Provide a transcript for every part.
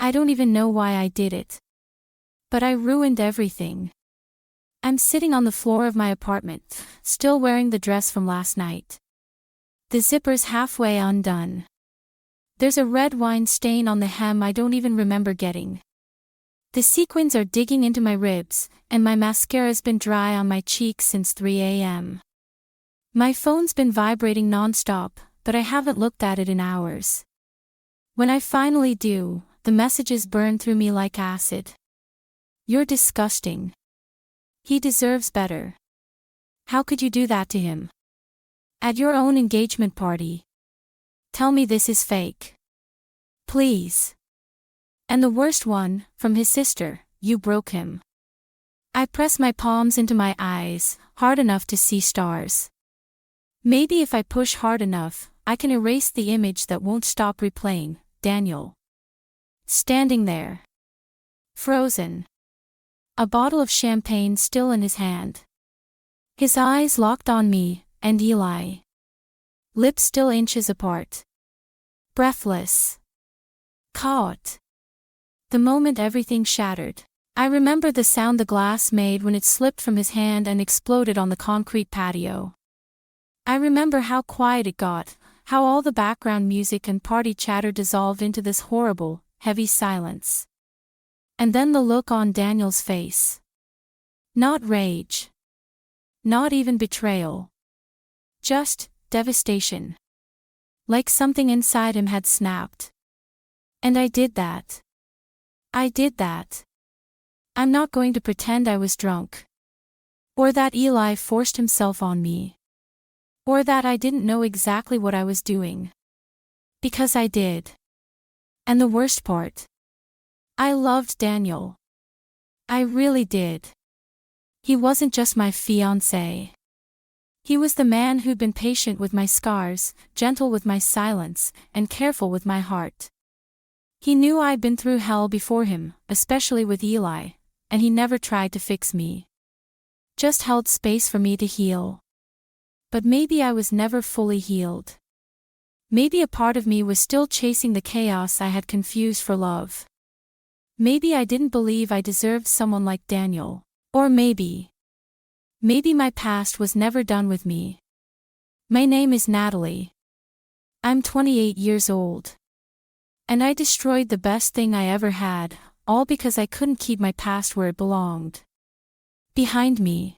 I don't even know why I did it. But I ruined everything. I'm sitting on the floor of my apartment, still wearing the dress from last night. The zipper's halfway undone. There's a red wine stain on the hem I don't even remember getting. The sequins are digging into my ribs, and my mascara's been dry on my cheeks since 3 a.m. My phone's been vibrating non-stop, but I haven't looked at it in hours. When I finally do, the messages burn through me like acid. You're disgusting. He deserves better. How could you do that to him? At your own engagement party. Tell me this is fake. Please. And the worst one, from his sister, you broke him. I press my palms into my eyes, hard enough to see stars. Maybe if I push hard enough, I can erase the image that won't stop replaying, Daniel. Standing there. Frozen. A bottle of champagne still in his hand. His eyes locked on me, and Eli. Lips still inches apart. Breathless. Caught. The moment everything shattered. I remember the sound the glass made when it slipped from his hand and exploded on the concrete patio. I remember how quiet it got, how all the background music and party chatter dissolved into this horrible, heavy silence. And then the look on Daniel's face. Not rage. Not even betrayal. Just devastation. Like something inside him had snapped. And I did that. I did that. I'm not going to pretend I was drunk. Or that Eli forced himself on me. Or that I didn't know exactly what I was doing. Because I did. And the worst part. I loved Daniel. I really did. He wasn't just my fiancé. He was the man who'd been patient with my scars, gentle with my silence, and careful with my heart. He knew I'd been through hell before him, especially with Eli, and he never tried to fix me. Just held space for me to heal. But maybe I was never fully healed. Maybe a part of me was still chasing the chaos I had confused for love. Maybe I didn't believe I deserved someone like Daniel. Or maybe my past was never done with me. My name is Natalie. I'm 28 years old. And I destroyed the best thing I ever had, all because I couldn't keep my past where it belonged. Behind me.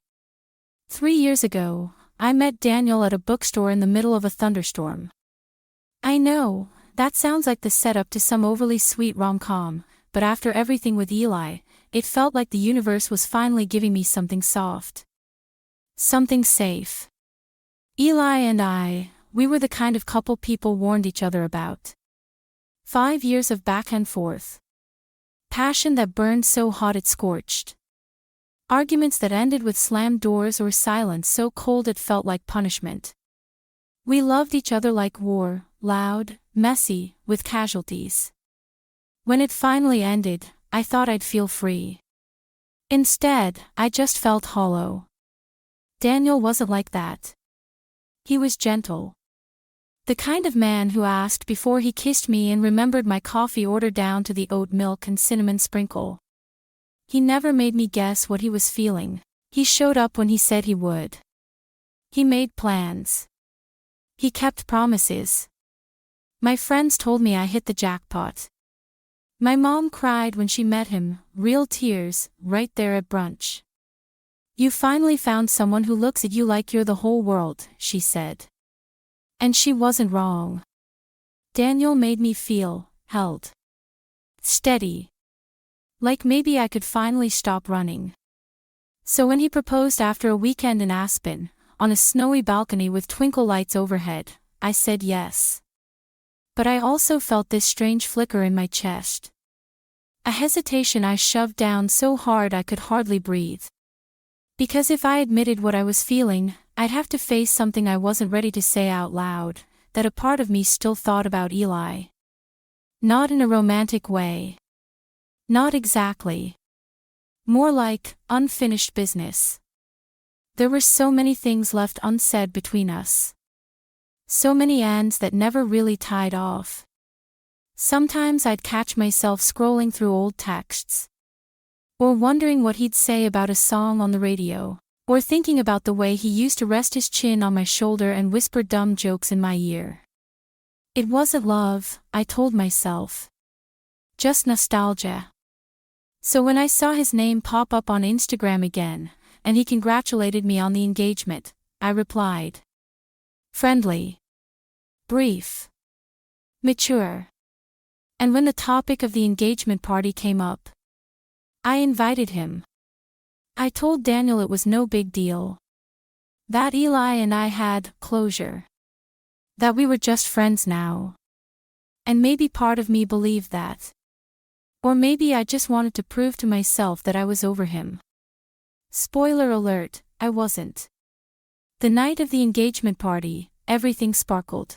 3 years ago, I met Daniel at a bookstore in the middle of a thunderstorm. I know, that sounds like the setup to some overly sweet rom-com, but after everything with Eli, it felt like the universe was finally giving me something soft. Something safe. Eli and we were the kind of couple people warned each other about. 5 years of back and forth. Passion that burned so hot it scorched. Arguments that ended with slammed doors or silence so cold it felt like punishment. We loved each other like war, loud, messy, with casualties. When it finally ended, I thought I'd feel free. Instead, I just felt hollow. Daniel wasn't like that. He was gentle. The kind of man who asked before he kissed me and remembered my coffee order down to the oat milk and cinnamon sprinkle. He never made me guess what he was feeling. He showed up when he said he would. He made plans. He kept promises. My friends told me I hit the jackpot. My mom cried when she met him, real tears, right there at brunch. You finally found someone who looks at you like you're the whole world, she said. And she wasn't wrong. Daniel made me feel held. Steady. Like maybe I could finally stop running. So when he proposed after a weekend in Aspen, on a snowy balcony with twinkle lights overhead, I said yes. But I also felt this strange flicker in my chest. A hesitation I shoved down so hard I could hardly breathe. Because if I admitted what I was feeling, I'd have to face something I wasn't ready to say out loud, that a part of me still thought about Eli. Not in a romantic way. Not exactly. More like unfinished business. There were so many things left unsaid between us. So many ends that never really tied off. Sometimes I'd catch myself scrolling through old texts, or wondering what he'd say about a song on the radio, or thinking about the way he used to rest his chin on my shoulder and whisper dumb jokes in my ear. It wasn't love, I told myself. Just nostalgia. So when I saw his name pop up on Instagram again, and he congratulated me on the engagement, I replied. Friendly. Brief. Mature. And when the topic of the engagement party came up, I invited him. I told Daniel it was no big deal. That Eli and I had closure. That we were just friends now. And maybe part of me believed that. Or maybe I just wanted to prove to myself that I was over him. Spoiler alert, I wasn't. The night of the engagement party, everything sparkled.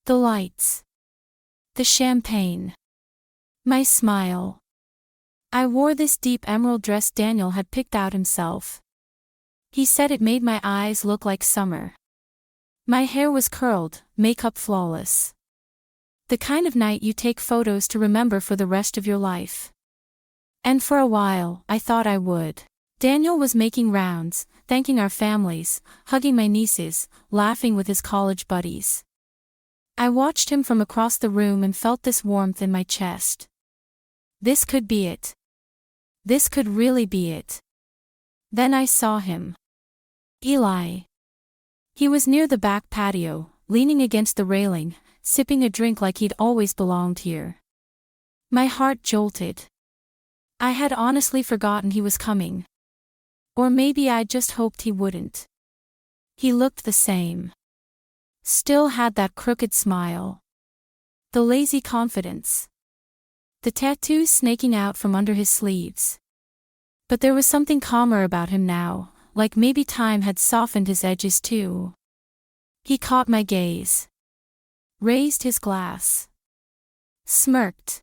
The lights. The champagne. My smile. I wore this deep emerald dress Daniel had picked out himself. He said it made my eyes look like summer. My hair was curled, makeup flawless. The kind of night you take photos to remember for the rest of your life. And for a while, I thought I would. Daniel was making rounds, thanking our families, hugging my nieces, laughing with his college buddies. I watched him from across the room and felt this warmth in my chest. This could be it. This could really be it. Then I saw him. Eli. He was near the back patio, leaning against the railing, sipping a drink like he'd always belonged here. My heart jolted. I had honestly forgotten he was coming. Or maybe I just hoped he wouldn't. He looked the same. Still had that crooked smile. The lazy confidence. The tattoos snaking out from under his sleeves. But there was something calmer about him now, like maybe time had softened his edges too. He caught my gaze. Raised his glass. Smirked.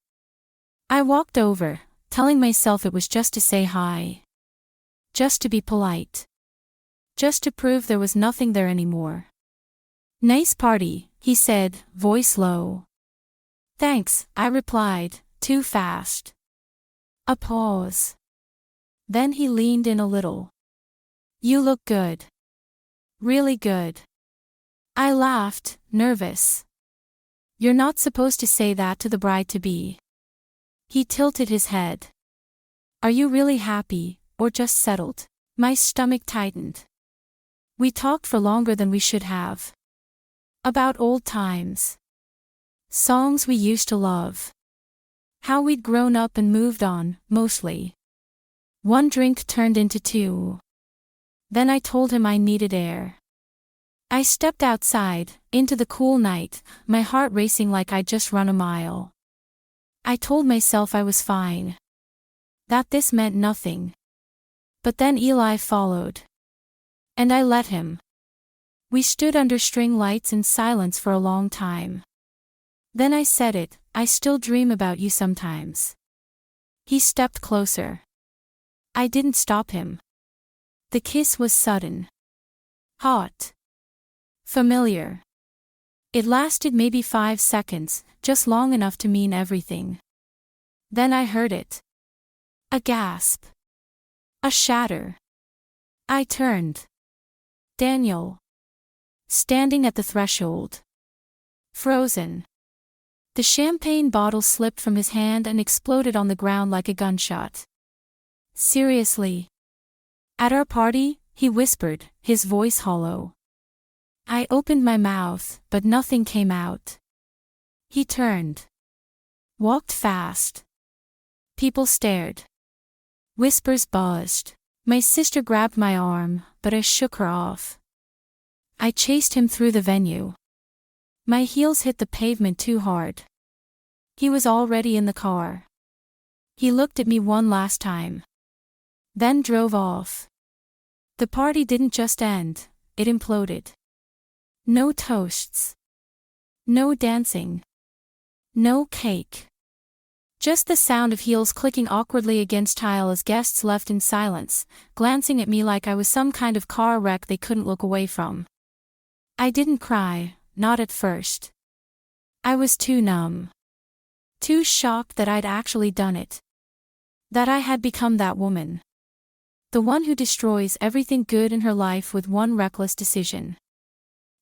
I walked over, telling myself it was just to say hi. Just to be polite. Just to prove there was nothing there anymore. Nice party, he said, voice low. Thanks, I replied, too fast. A pause. Then he leaned in a little. You look good. Really good. I laughed, nervous. You're not supposed to say that to the bride-to-be. He tilted his head. Are you really happy, or just settled? My stomach tightened. We talked for longer than we should have. About old times. Songs we used to love. How we'd grown up and moved on, mostly. One drink turned into two. Then I told him I needed air. I stepped outside, into the cool night, my heart racing like I'd just run a mile. I told myself I was fine. That this meant nothing. But then Eli followed. And I let him. We stood under string lights in silence for a long time. Then I said it, I still dream about you sometimes. He stepped closer. I didn't stop him. The kiss was sudden. Hot. Familiar. It lasted maybe 5 seconds, just long enough to mean everything. Then I heard it. A gasp. A shatter. I turned. Daniel. Standing at the threshold. Frozen. The champagne bottle slipped from his hand and exploded on the ground like a gunshot. Seriously. At our party, he whispered, his voice hollow. I opened my mouth, but nothing came out. He turned. Walked fast. People stared. Whispers buzzed. My sister grabbed my arm, but I shook her off. I chased him through the venue. My heels hit the pavement too hard. He was already in the car. He looked at me one last time. Then drove off. The party didn't just end, it imploded. No toasts. No dancing. No cake. Just the sound of heels clicking awkwardly against tile as guests left in silence, glancing at me like I was some kind of car wreck they couldn't look away from. I didn't cry, not at first. I was too numb. Too shocked that I'd actually done it. That I had become that woman. The one who destroys everything good in her life with one reckless decision.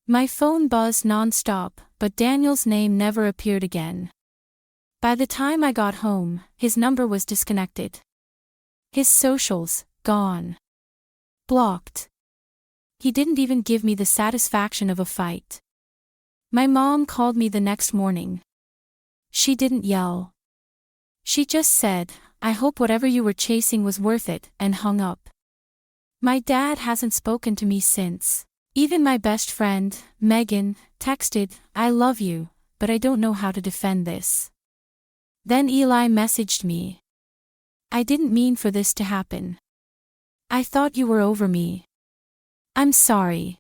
My phone buzzed non-stop, but Daniel's name never appeared again. By the time I got home, his number was disconnected. His socials, gone. Blocked. He didn't even give me the satisfaction of a fight. My mom called me the next morning. She didn't yell. She just said, "I hope whatever you were chasing was worth it," and hung up. My dad hasn't spoken to me since. Even my best friend, Megan, texted, "I love you, but I don't know how to defend this." Then Eli messaged me. "I didn't mean for this to happen. I thought you were over me. I'm sorry."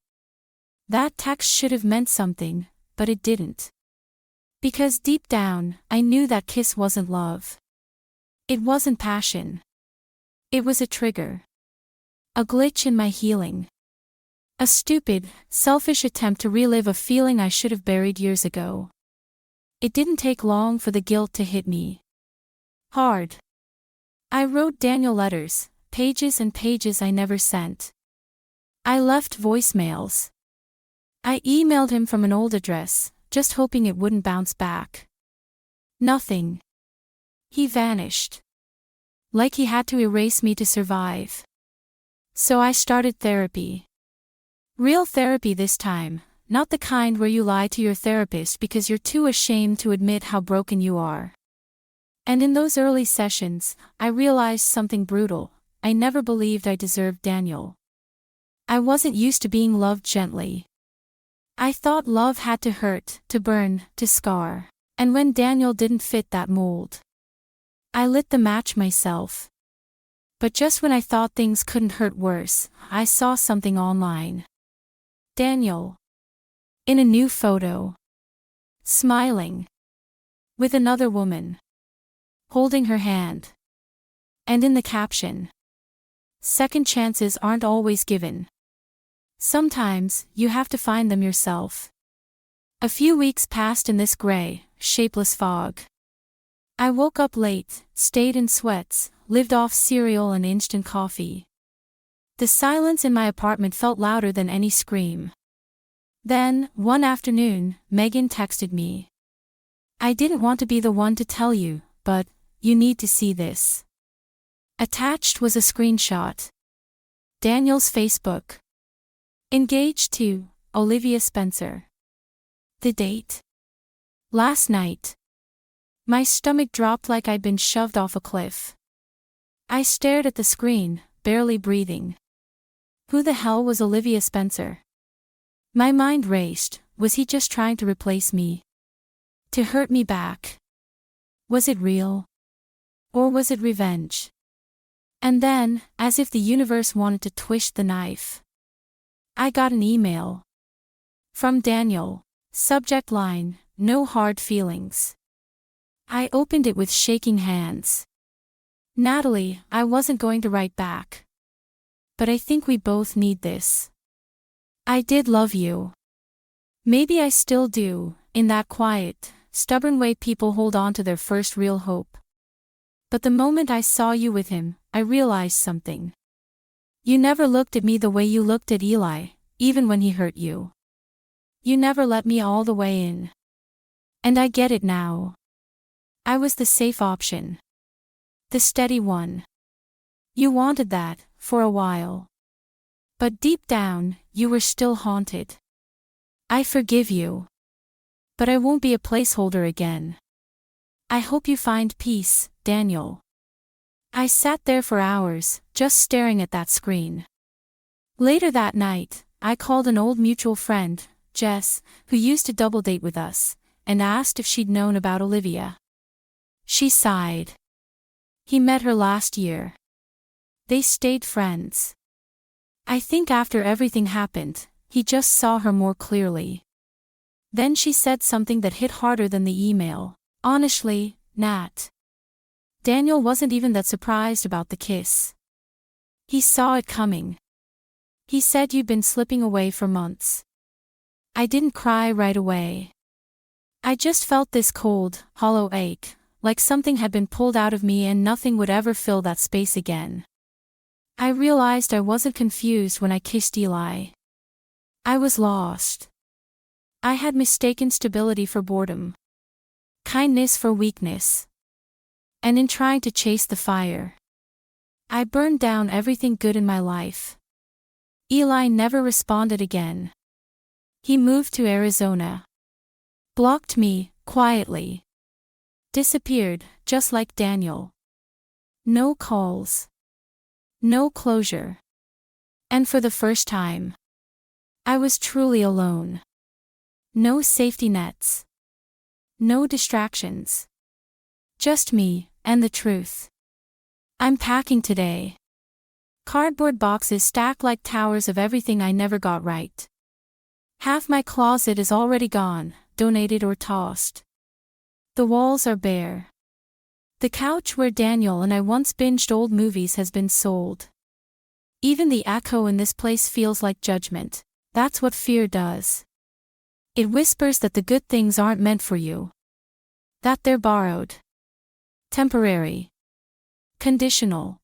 That text should have meant something, but it didn't. Because deep down, I knew that kiss wasn't love. It wasn't passion. It was a trigger. A glitch in my healing. A stupid, selfish attempt to relive a feeling I should have buried years ago. It didn't take long for the guilt to hit me. Hard. I wrote Daniel letters, pages and pages I never sent. I left voicemails. I emailed him from an old address, just hoping it wouldn't bounce back. Nothing. He vanished. Like he had to erase me to survive. So I started therapy. Real therapy this time, not the kind where you lie to your therapist because you're too ashamed to admit how broken you are. And in those early sessions, I realized something brutal. I never believed I deserved Daniel. I wasn't used to being loved gently. I thought love had to hurt, to burn, to scar. And when Daniel didn't fit that mold, I lit the match myself. But just when I thought things couldn't hurt worse, I saw something online. Daniel. In a new photo. Smiling. With another woman. Holding her hand. And in the caption. Second chances aren't always given. Sometimes, you have to find them yourself. A few weeks passed in this gray, shapeless fog. I woke up late, stayed in sweats, lived off cereal and instant coffee. The silence in my apartment felt louder than any scream. Then, one afternoon, Megan texted me. "I didn't want to be the one to tell you, but you need to see this." Attached was a screenshot. Daniel's Facebook. Engaged to Olivia Spencer. The date? Last night. My stomach dropped like I'd been shoved off a cliff. I stared at the screen, barely breathing. Who the hell was Olivia Spencer? My mind raced. Was he just trying to replace me? To hurt me back? Was it real? Or was it revenge? And then, as if the universe wanted to twist the knife, I got an email. From Daniel. Subject line, "No hard feelings." I opened it with shaking hands. "Natalie, I wasn't going to write back. But I think we both need this. I did love you. Maybe I still do, in that quiet, stubborn way people hold on to their first real hope. But the moment I saw you with him, I realized something. You never looked at me the way you looked at Eli, even when he hurt you. You never let me all the way in. And I get it now. I was the safe option. The steady one. You wanted that, for a while. But deep down, you were still haunted. I forgive you. But I won't be a placeholder again. I hope you find peace, Daniel." I sat there for hours, just staring at that screen. Later that night, I called an old mutual friend, Jess, who used to double date with us, and asked if she'd known about Olivia. She sighed. He met her last year. They stayed friends. I think after everything happened, he just saw her more clearly. Then she said something that hit harder than the email. "Honestly, Nat. Daniel wasn't even that surprised about the kiss. He saw it coming. He said you'd been slipping away for months." I didn't cry right away. I just felt this cold, hollow ache, like something had been pulled out of me and nothing would ever fill that space again. I realized I wasn't confused when I kissed Eli. I was lost. I had mistaken stability for boredom, kindness for weakness. And in trying to chase the fire, I burned down everything good in my life. Eli never responded again. He moved to Arizona. Blocked me, quietly. Disappeared, just like Daniel. No calls. No closure. And for the first time, I was truly alone. No safety nets. No distractions. Just me, and the truth. I'm packing today. Cardboard boxes stacked like towers of everything I never got right. Half my closet is already gone, donated or tossed. The walls are bare. The couch where Daniel and I once binged old movies has been sold. Even the echo in this place feels like judgment. That's what fear does. It whispers that the good things aren't meant for you. That they're borrowed. Temporary. Conditional.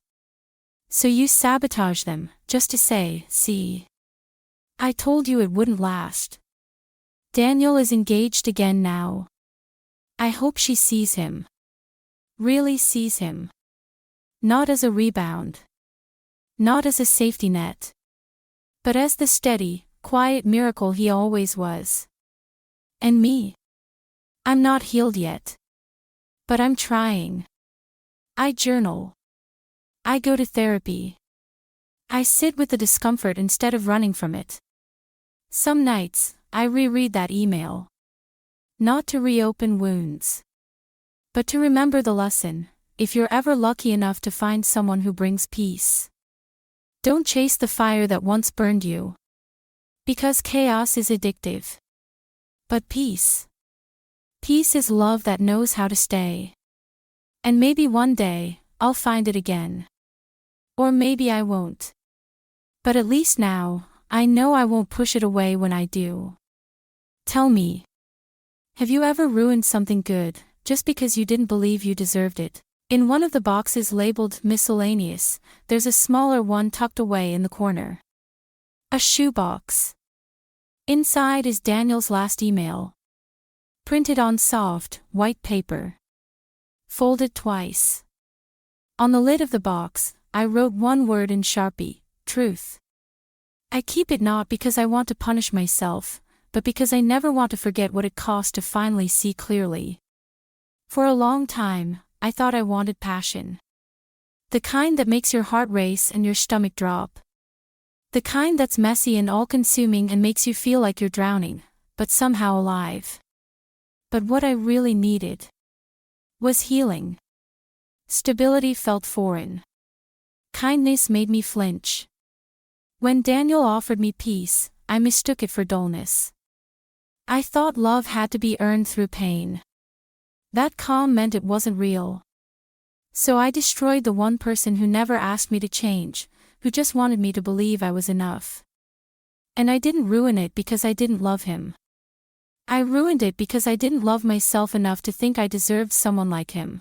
So you sabotage them, just to say, see. I told you it wouldn't last. Daniel is engaged again now. I hope she sees him. Really sees him. Not as a rebound. Not as a safety net. But as the steady, quiet miracle he always was. And me? I'm not healed yet. But I'm trying. I journal. I go to therapy. I sit with the discomfort instead of running from it. Some nights, I reread that email. Not to reopen wounds. But to remember the lesson, if you're ever lucky enough to find someone who brings peace. Don't chase the fire that once burned you. Because chaos is addictive. But peace. Peace is love that knows how to stay. And maybe one day, I'll find it again. Or maybe I won't. But at least now, I know I won't push it away when I do. Tell me. Have you ever ruined something good, just because you didn't believe you deserved it? In one of the boxes labeled miscellaneous, there's a smaller one tucked away in the corner. A shoebox. Inside is Daniel's last email. Printed on soft, white paper. Folded twice. On the lid of the box, I wrote one word in Sharpie, truth. I keep it not because I want to punish myself, but because I never want to forget what it cost to finally see clearly. For a long time, I thought I wanted passion. The kind that makes your heart race and your stomach drop. The kind that's messy and all-consuming and makes you feel like you're drowning, but somehow alive. But what I really needed was healing. Stability felt foreign. Kindness made me flinch. When Daniel offered me peace, I mistook it for dullness. I thought love had to be earned through pain. That calm meant it wasn't real. So I destroyed the one person who never asked me to change, who just wanted me to believe I was enough. And I didn't ruin it because I didn't love him. I ruined it because I didn't love myself enough to think I deserved someone like him.